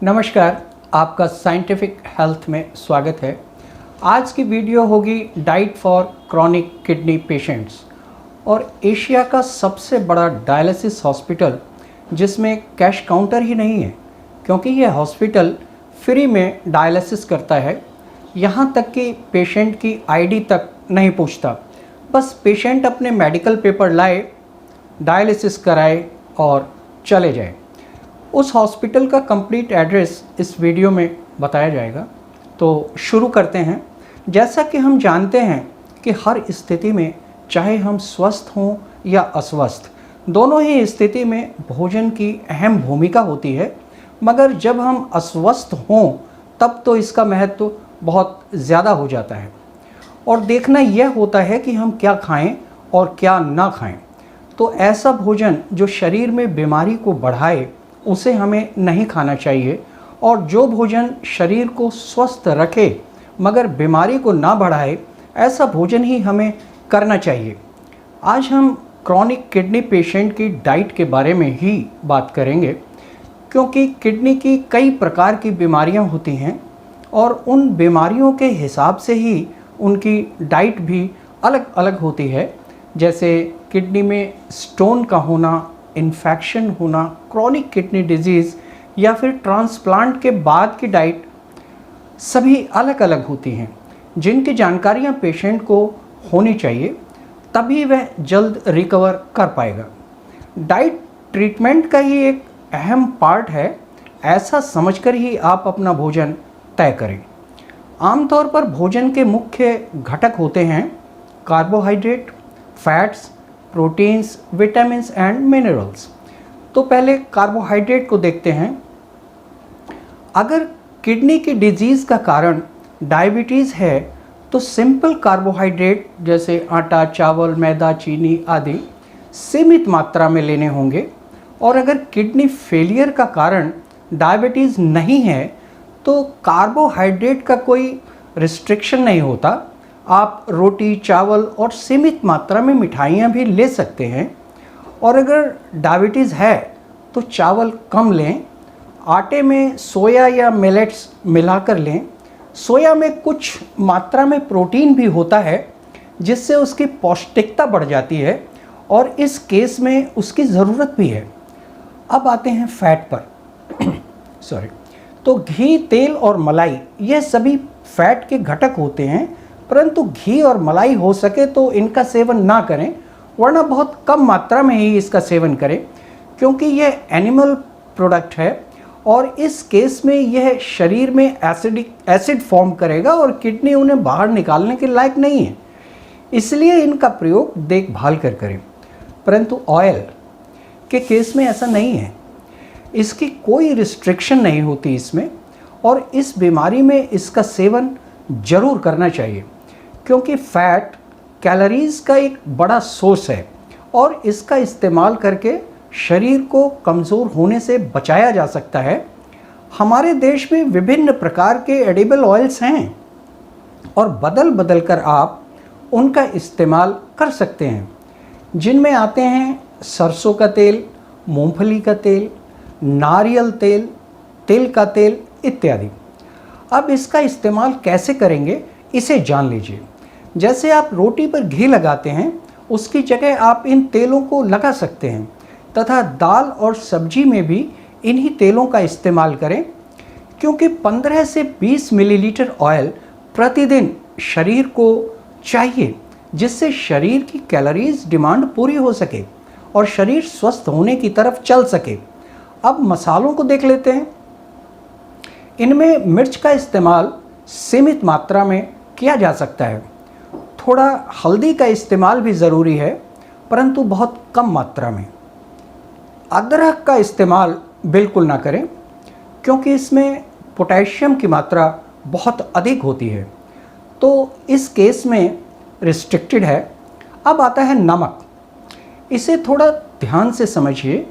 नमस्कार, आपका scientific health में स्वागत है। आज की वीडियो होगी diet for chronic kidney patients और एशिया का सबसे बड़ा डायलिसिस हॉस्पिटल जिसमें कैश काउंटर ही नहीं है, क्योंकि यह हॉस्पिटल फ्री में डायलिसिस करता है। यहाँ तक कि पेशेंट की आईडी तक नहीं पूछता, बस पेशेंट अपने मेडिकल पेपर लाए, डायलिसिस कराए और चले जाए। उस हॉस्पिटल का कंप्लीट एड्रेस इस वीडियो में बताया जाएगा। तो शुरू करते हैं। जैसा कि हम जानते हैं कि हर स्थिति में, चाहे हम स्वस्थ हों या अस्वस्थ, दोनों ही स्थिति में भोजन की अहम भूमिका होती है। मगर जब हम अस्वस्थ हों तब तो इसका महत्व बहुत ज़्यादा हो जाता है और देखना यह होता है कि हम क्या खाएं और क्या ना खाएं। तो ऐसा भोजन जो शरीर में बीमारी को बढ़ाए उसे हमें नहीं खाना चाहिए, और जो भोजन शरीर को स्वस्थ रखे मगर बीमारी को ना बढ़ाए, ऐसा भोजन ही हमें करना चाहिए। आज हम क्रॉनिक किडनी पेशेंट की डाइट के बारे में ही बात करेंगे, क्योंकि किडनी की कई प्रकार की बीमारियां होती हैं और उन बीमारियों के हिसाब से ही उनकी डाइट भी अलग अलग होती है। जैसे किडनी में स्टोन का होना, इन्फेक्शन होना, क्रॉनिक किडनी डिजीज़ या फिर ट्रांसप्लांट के बाद की डाइट सभी अलग अलग होती हैं, जिनकी जानकारियां पेशेंट को होनी चाहिए, तभी वह जल्द रिकवर कर पाएगा। डाइट ट्रीटमेंट का ही एक अहम पार्ट है, ऐसा समझकर ही आप अपना भोजन तय करें। आमतौर पर भोजन के मुख्य घटक होते हैं carbohydrate, fats, proteins, vitamins and minerals. तो पहले कार्बोहाइड्रेट को देखते हैं। अगर किडनी की डिजीज़ का कारण डायबिटीज़ है तो सिंपल कार्बोहाइड्रेट जैसे आटा, चावल, मैदा, चीनी आदि सीमित मात्रा में लेने होंगे। और अगर किडनी फेलियर का कारण डायबिटीज़ नहीं है तो कार्बोहाइड्रेट का कोई रिस्ट्रिक्शन नहीं होता। आप रोटी, चावल और सीमित मात्रा में मिठाइयाँ भी ले सकते हैं। और अगर डायबिटीज़ है तो चावल कम लें, आटे में सोया या मिलेट्स मिलाकर लें। सोया में कुछ मात्रा में प्रोटीन भी होता है जिससे उसकी पौष्टिकता बढ़ जाती है और इस केस में उसकी ज़रूरत भी है। अब आते हैं फैट पर सॉरी। तो घी, तेल और मलाई ये सभी फैट के घटक होते हैं, परंतु घी और मलाई हो सके तो इनका सेवन ना करें, वरना बहुत कम मात्रा में ही इसका सेवन करें, क्योंकि यह एनिमल प्रोडक्ट है और इस केस में यह शरीर में एसिड फॉर्म करेगा और किडनी उन्हें बाहर निकालने के लायक नहीं है। इसलिए इनका प्रयोग देखभाल कर करें। परंतु ऑयल के केस में ऐसा नहीं है, इसकी कोई रिस्ट्रिक्शन नहीं होती इसमें, और इस बीमारी में इसका सेवन जरूर करना चाहिए, क्योंकि फैट कैलोरीज का एक बड़ा सोर्स है और इसका इस्तेमाल करके शरीर को कमज़ोर होने से बचाया जा सकता है। हमारे देश में विभिन्न प्रकार के एडिबल ऑयल्स हैं और बदल बदल कर आप उनका इस्तेमाल कर सकते हैं, जिनमें आते हैं सरसों का तेल, मूंगफली का तेल, नारियल तेल, तिल का तेल इत्यादि। अब इसका इस्तेमाल कैसे करेंगे इसे जान लीजिए। जैसे आप रोटी पर घी लगाते हैं, उसकी जगह आप इन तेलों को लगा सकते हैं तथा दाल और सब्जी में भी इन्हीं तेलों का इस्तेमाल करें, क्योंकि 15 से 20 मिलीलीटर ऑयल प्रतिदिन शरीर को चाहिए, जिससे शरीर की कैलोरीज डिमांड पूरी हो सके और शरीर स्वस्थ होने की तरफ चल सके। अब मसालों को देख लेते हैं। इनमें मिर्च का इस्तेमाल सीमित मात्रा में किया जा सकता है। थोड़ा हल्दी का इस्तेमाल भी ज़रूरी है, परंतु बहुत कम मात्रा में। अदरक का इस्तेमाल बिल्कुल ना करें, क्योंकि इसमें पोटेशियम की मात्रा बहुत अधिक होती है, तो इस केस में रिस्ट्रिक्टेड है। अब आता है नमक। इसे थोड़ा ध्यान से समझिए,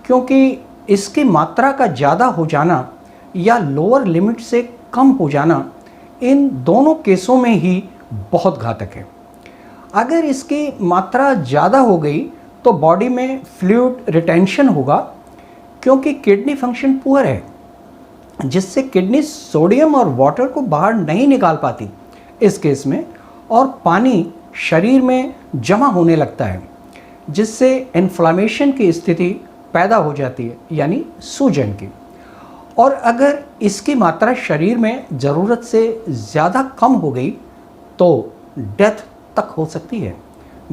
क्योंकि इसकी मात्रा का ज़्यादा हो जाना या लोअर लिमिट से कम हो जाना इन दोनों केसों में ही बहुत घातक है। अगर इसकी मात्रा ज़्यादा हो गई तो बॉडी में फ्लूइड रिटेंशन होगा, क्योंकि किडनी फंक्शन पुअर है जिससे किडनी सोडियम और वाटर को बाहर नहीं निकाल पाती इस केस में, और पानी शरीर में जमा होने लगता है, जिससे इन्फ्लामेशन की स्थिति पैदा हो जाती है, यानी सूजन की। और अगर इसकी मात्रा शरीर में ज़रूरत से ज़्यादा कम हो गई तो डेथ तक हो सकती है।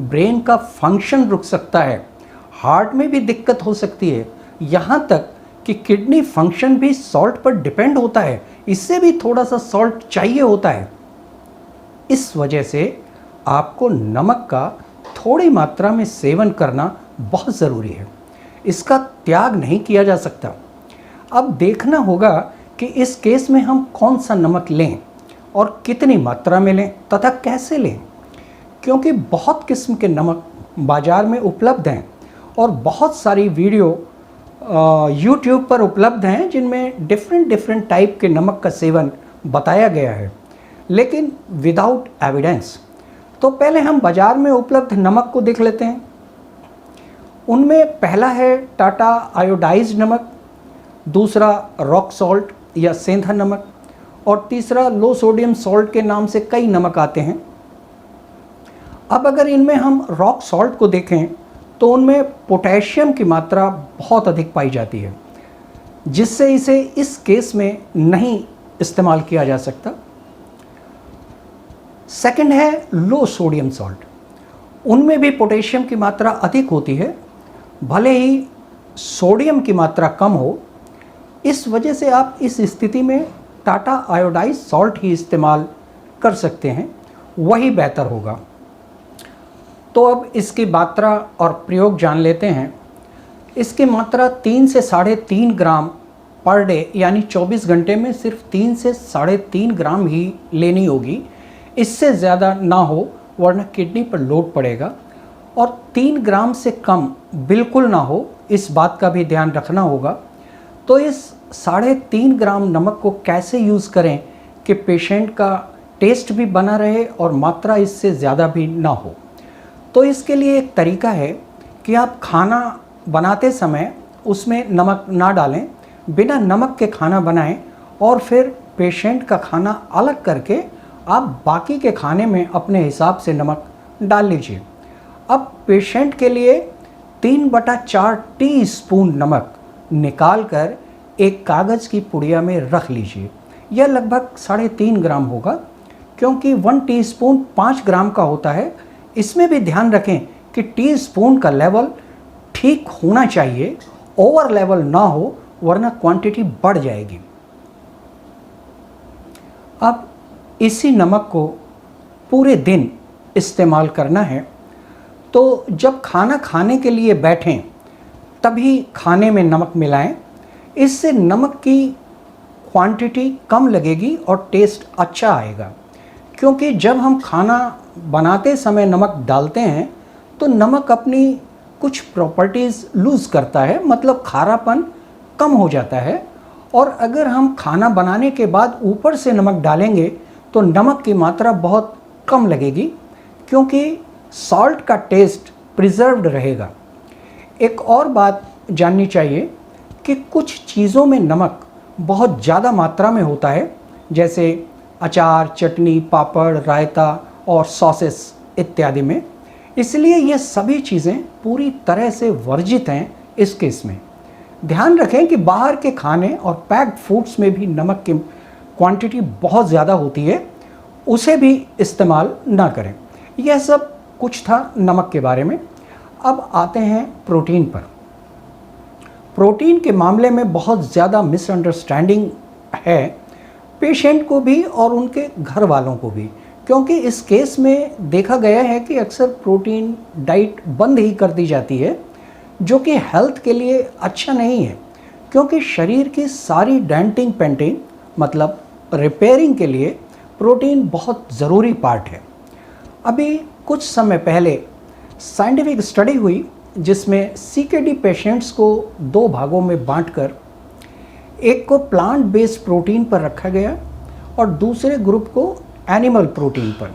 ब्रेन का फंक्शन रुक सकता है, हार्ट में भी दिक्कत हो सकती है, यहाँ तक कि किडनी फंक्शन भी सॉल्ट पर डिपेंड होता है, इससे भी थोड़ा सा सॉल्ट चाहिए होता है। इस वजह से आपको नमक का थोड़ी मात्रा में सेवन करना बहुत ज़रूरी है, इसका त्याग नहीं किया जा सकता। अब देखना होगा कि इस केस में हम कौन सा नमक लें और कितनी मात्रा में लें तथा कैसे लें, क्योंकि बहुत किस्म के नमक बाज़ार में उपलब्ध हैं और बहुत सारी वीडियो यूट्यूब पर उपलब्ध हैं जिनमें डिफरेंट टाइप के नमक का सेवन बताया गया है, लेकिन विदाउट एविडेंस। तो पहले हम बाज़ार में उपलब्ध नमक को देख लेते हैं। उनमें पहला है टाटा आयोडाइज्ड नमक, दूसरा रॉक सॉल्ट या सेंधा नमक, और तीसरा लो सोडियम सॉल्ट के नाम से कई नमक आते हैं। अब अगर इनमें हम रॉक सॉल्ट को देखें तो उनमें पोटेशियम की मात्रा बहुत अधिक पाई जाती है, जिससे इसे इस केस में नहीं इस्तेमाल किया जा सकता। सेकंड है लो सोडियम सॉल्ट, उनमें भी पोटेशियम की मात्रा अधिक होती है, भले ही सोडियम की मात्रा कम हो। इस वजह से आप इस स्थिति में टाटा आयोडाइज्ड सॉल्ट ही इस्तेमाल कर सकते हैं, वही बेहतर होगा। तो अब इसकी मात्रा और प्रयोग जान लेते हैं। इसकी मात्रा 3 से 3.5 ग्राम पर डे, यानी 24 घंटे में सिर्फ 3 से 3.5 ग्राम ही लेनी होगी, इससे ज़्यादा ना हो वरना किडनी पर लोड पड़ेगा। और 3 ग्राम से कम बिल्कुल ना हो, इस बात का भी ध्यान रखना होगा। तो इस 3.5 ग्राम नमक को कैसे यूज़ करें कि पेशेंट का टेस्ट भी बना रहे और मात्रा इससे ज़्यादा भी ना हो। तो इसके लिए एक तरीका है कि आप खाना बनाते समय उसमें नमक ना डालें, बिना नमक के खाना बनाएं और फिर पेशेंट का खाना अलग करके आप बाकी के खाने में अपने हिसाब से नमक डाल लीजिए। अब पेशेंट के लिए 3/4 टीस्पून नमक निकाल कर एक कागज़ की पुड़िया में रख लीजिए। यह लगभग 3.5 ग्राम होगा, क्योंकि 1 टीस्पून 5 ग्राम का होता है। इसमें भी ध्यान रखें कि टीस्पून का लेवल ठीक होना चाहिए, ओवर लेवल ना हो वरना क्वांटिटी बढ़ जाएगी। अब इसी नमक को पूरे दिन इस्तेमाल करना है, तो जब खाना खाने के लिए बैठें तभी खाने में नमक मिलाएं, इससे नमक की क्वांटिटी कम लगेगी और टेस्ट अच्छा आएगा। क्योंकि जब हम खाना बनाते समय नमक डालते हैं तो नमक अपनी कुछ प्रॉपर्टीज़ लूज़ करता है, मतलब खारापन कम हो जाता है। और अगर हम खाना बनाने के बाद ऊपर से नमक डालेंगे तो नमक की मात्रा बहुत कम लगेगी, क्योंकि सॉल्ट का टेस्ट प्रिजर्व्ड रहेगा। एक और बात जाननी चाहिए कि कुछ चीज़ों में नमक बहुत ज़्यादा मात्रा में होता है, जैसे अचार, चटनी, पापड़, रायता और सॉसेस इत्यादि में। इसलिए ये सभी चीज़ें पूरी तरह से वर्जित हैं इस केस में। ध्यान रखें कि बाहर के खाने और पैक्ड फूड्स में भी नमक की क्वांटिटी बहुत ज़्यादा होती है, उसे भी इस्तेमाल ना करें। यह सब कुछ था नमक के बारे में। अब आते हैं प्रोटीन पर। प्रोटीन के मामले में बहुत ज़्यादा मिसअंडरस्टैंडिंग है, पेशेंट को भी और उनके घर वालों को भी, क्योंकि इस केस में देखा गया है कि अक्सर प्रोटीन डाइट बंद ही कर दी जाती है, जो कि हेल्थ के लिए अच्छा नहीं है, क्योंकि शरीर की सारी डेंटिंग पेंटिंग मतलब रिपेयरिंग के लिए प्रोटीन बहुत ज़रूरी पार्ट है। अभी कुछ समय पहले साइंटिफिक स्टडी हुई जिसमें सीकेडी पेशेंट्स को 2 भागों में बांटकर एक को प्लांट बेस्ड प्रोटीन पर रखा गया और दूसरे ग्रुप को एनिमल प्रोटीन पर,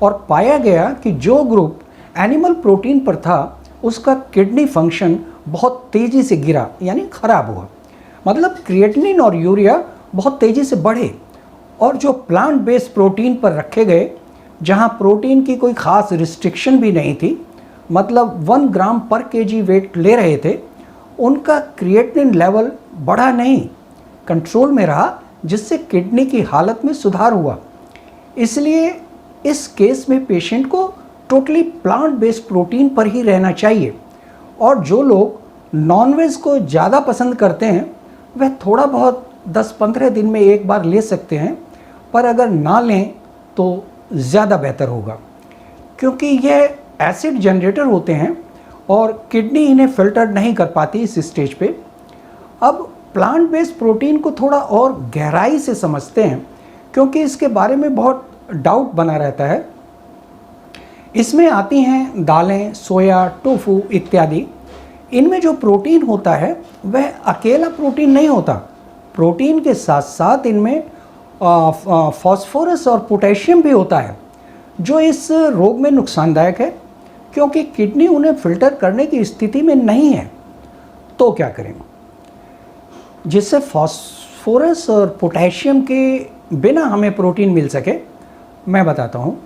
और पाया गया कि जो ग्रुप एनिमल प्रोटीन पर था उसका किडनी फंक्शन बहुत तेज़ी से गिरा, यानी ख़राब हुआ। मतलब क्रिएटिनिन और यूरिया बहुत तेज़ी से बढ़े और जो प्लांट बेस्ड प्रोटीन पर रखे गए, जहां प्रोटीन की कोई ख़ास रिस्ट्रिक्शन भी नहीं थी, मतलब 1 ग्राम पर केजी वेट ले रहे थे, उनका क्रिएटिनिन लेवल बढ़ा नहीं, कंट्रोल में रहा, जिससे किडनी की हालत में सुधार हुआ। इसलिए इस केस में पेशेंट को टोटली प्लांट बेस्ड प्रोटीन पर ही रहना चाहिए। और जो लोग नॉनवेज को ज़्यादा पसंद करते हैं वह थोड़ा बहुत 10-15 दिन में एक बार ले सकते हैं, पर अगर ना लें तो ज़्यादा बेहतर होगा, क्योंकि यह एसिड जनरेटर होते हैं और किडनी इन्हें फिल्टर नहीं कर पाती इस स्टेज पे। अब प्लांट बेस्ड प्रोटीन को थोड़ा और गहराई से समझते हैं, क्योंकि इसके बारे में बहुत डाउट बना रहता है। इसमें आती हैं दालें, सोया, टोफू इत्यादि। इनमें जो प्रोटीन होता है वह अकेला प्रोटीन नहीं होता, प्रोटीन के साथ साथ इनमें फास्फोरस और पोटेशियम भी होता है, जो इस रोग में नुकसानदायक है, क्योंकि किडनी उन्हें फिल्टर करने की स्थिति में नहीं है। तो क्या करें जिससे फास्फोरस और पोटेशियम के बिना हमें प्रोटीन मिल सके? मैं बताता हूँ।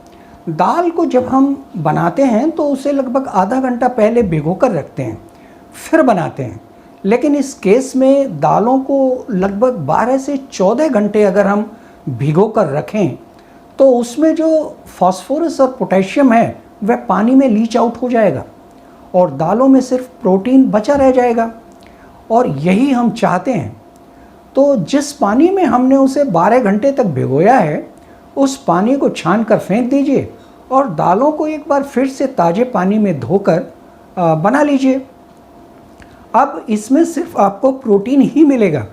दाल को जब हम बनाते हैं तो उसे लगभग आधा घंटा पहले भिगो कर रखते हैं, फिर बनाते हैं। लेकिन इस केस में दालों को लगभग 12 से 14 घंटे अगर हम भिगो कर रखें तो उसमें जो फास्फोरस और पोटेशियम है वह पानी में लीच आउट हो जाएगा और दालों में सिर्फ प्रोटीन बचा रह जाएगा, और यही हम चाहते हैं। तो जिस पानी में हमने उसे 12 घंटे तक भिगोया है, उस पानी को छान कर फेंक दीजिए और दालों को एक बार फिर से ताज़े पानी में धोकर बना लीजिए। अब इसमें सिर्फ आपको प्रोटीन ही मिलेगा।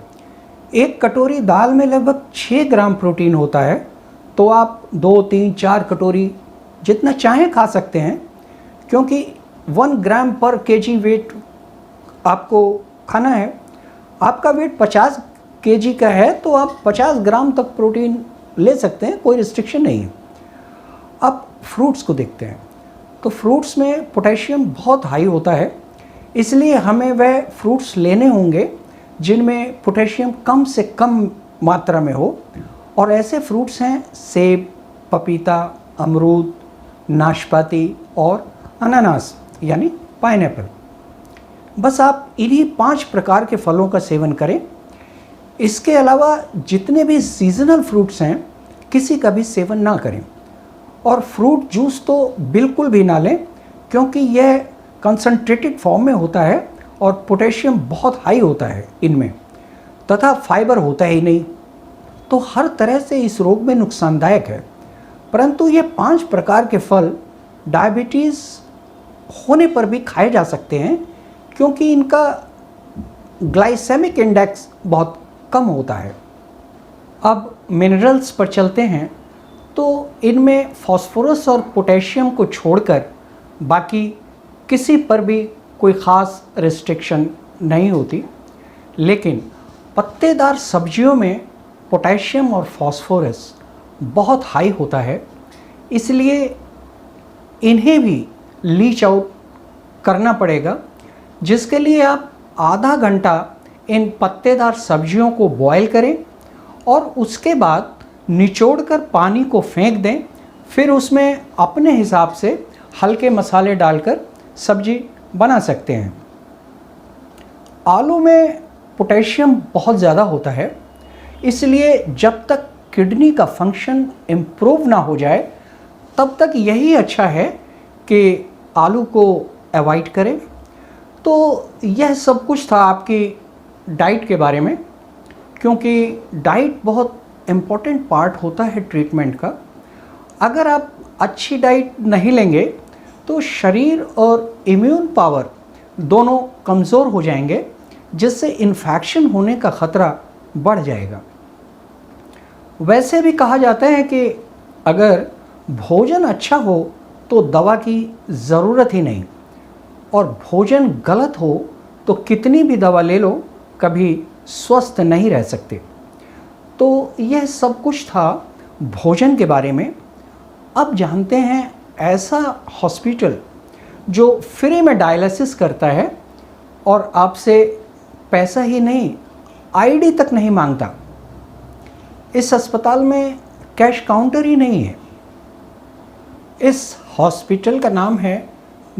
एक कटोरी दाल में लगभग 6 ग्राम प्रोटीन होता है, तो आप 2, 3, 4 कटोरी जितना चाहें खा सकते हैं, क्योंकि 1 ग्राम पर केजी वेट आपको खाना है। आपका वेट 50 केजी का है तो आप 50 ग्राम तक प्रोटीन ले सकते हैं, कोई रिस्ट्रिक्शन नहीं है। अब फ्रूट्स को देखते हैं, तो फ्रूट्स में पोटेशियम बहुत हाई होता है, इसलिए हमें वह फ्रूट्स लेने होंगे जिनमें पोटेशियम कम से कम मात्रा में हो। और ऐसे फ्रूट्स हैं सेब, पपीता, अमरूद, नाशपाती और अनानास यानी पाइनएप्पल। बस आप इन्हीं 5 प्रकार के फलों का सेवन करें। इसके अलावा जितने भी सीजनल फ्रूट्स हैं किसी का भी सेवन ना करें, और फ्रूट जूस तो बिल्कुल भी ना लें, क्योंकि यह कंसंट्रेटेड फॉर्म में होता है और पोटेशियम बहुत हाई होता है इनमें, तथा फाइबर होता ही नहीं, तो हर तरह से इस रोग में नुकसानदायक है। परंतु ये 5 प्रकार के फल डायबिटीज़ होने पर भी खाए जा सकते हैं, क्योंकि इनका ग्लाइसेमिक इंडेक्स बहुत कम होता है। अब मिनरल्स पर चलते हैं, तो इनमें फास्फोरस और पोटेशियम को छोड़कर बाकी किसी पर भी कोई ख़ास रिस्ट्रिक्शन नहीं होती। लेकिन पत्तेदार सब्जियों में पोटेशियम और फास्फोरस बहुत हाई होता है, इसलिए इन्हें भी लीच आउट करना पड़ेगा, जिसके लिए आप आधा घंटा इन पत्तेदार सब्जियों को बॉयल करें और उसके बाद निचोड़कर पानी को फेंक दें। फिर उसमें अपने हिसाब से हल्के मसाले डालकर सब्जी बना सकते हैं। आलू में पोटेशियम बहुत ज़्यादा होता है, इसलिए जब तक किडनी का फंक्शन इम्प्रूव ना हो जाए तब तक यही अच्छा है कि आलू को अवॉइड करें। तो यह सब कुछ था आपकी डाइट के बारे में, क्योंकि डाइट बहुत इम्पोर्टेंट पार्ट होता है ट्रीटमेंट का। अगर आप अच्छी डाइट नहीं लेंगे तो शरीर और इम्यून पावर दोनों कमज़ोर हो जाएंगे, जिससे इन्फेक्शन होने का ख़तरा बढ़ जाएगा। वैसे भी कहा जाता है कि अगर भोजन अच्छा हो तो दवा की ज़रूरत ही नहीं, और भोजन गलत हो तो कितनी भी दवा ले लो कभी स्वस्थ नहीं रह सकते। तो यह सब कुछ था भोजन के बारे में। अब जानते हैं ऐसा हॉस्पिटल जो फ्री में डायलिसिस करता है और आपसे पैसा ही नहीं, आईडी तक नहीं मांगता। इस अस्पताल में कैश काउंटर ही नहीं है। इस हॉस्पिटल का नाम है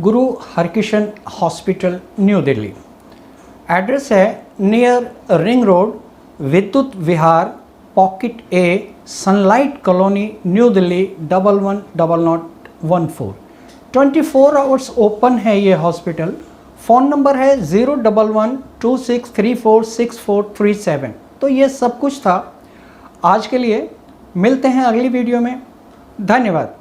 Guru Harkishan hospital, new Delhi. Address है near ring road, Vidyut Vihar, pocket A, sunlight colony, new Delhi 110014। 24 hours open है ये हॉस्पिटल। फ़ोन नंबर है 01126346437। तो ये सब कुछ था आज के लिए। मिलते हैं अगली वीडियो में। धन्यवाद।